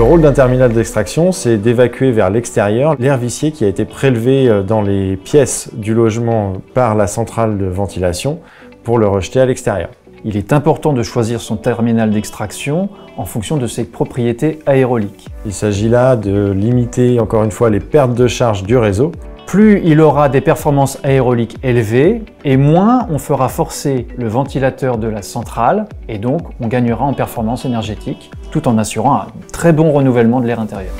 rôle d'un terminal d'extraction, c'est d'évacuer vers l'extérieur l'air vicié qui a été prélevé dans les pièces du logement par la centrale de ventilation pour le rejeter à l'extérieur. Il est important de choisir son terminal d'extraction en fonction de ses propriétés aéroliques. Il s'agit là de limiter encore une fois les pertes de charge du réseau. Plus il aura des performances aéroliques élevées et moins on fera forcer le ventilateur de la centrale et donc on gagnera en performance énergétique tout en assurant un très bon renouvellement de l'air intérieur.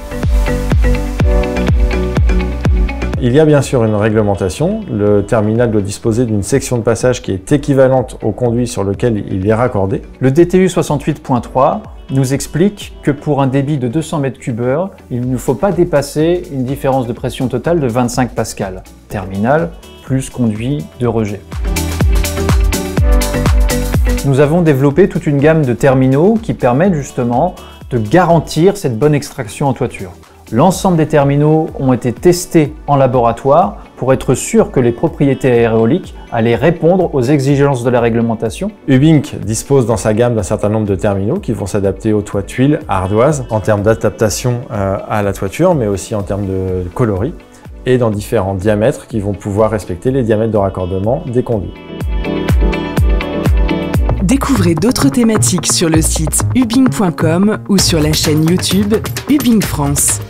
Il y a bien sûr une réglementation. Le terminal doit disposer d'une section de passage qui est équivalente au conduit sur lequel il est raccordé. Le DTU 68.3 nous explique que pour un débit de 200 m3, il ne faut pas dépasser une différence de pression totale de 25 pascal. Terminal plus conduit de rejet. Nous avons développé toute une gamme de terminaux qui permettent justement de garantir cette bonne extraction en toiture. L'ensemble des terminaux ont été testés en laboratoire pour être sûr que les propriétés aéroliques allaient répondre aux exigences de la réglementation. Ubink dispose dans sa gamme d'un certain nombre de terminaux qui vont s'adapter aux toits tuiles, ardoises, en termes d'adaptation à la toiture, mais aussi en termes de coloris, et dans différents diamètres qui vont pouvoir respecter les diamètres de raccordement des conduits. Découvrez d'autres thématiques sur le site ubing.com ou sur la chaîne YouTube Ubing France.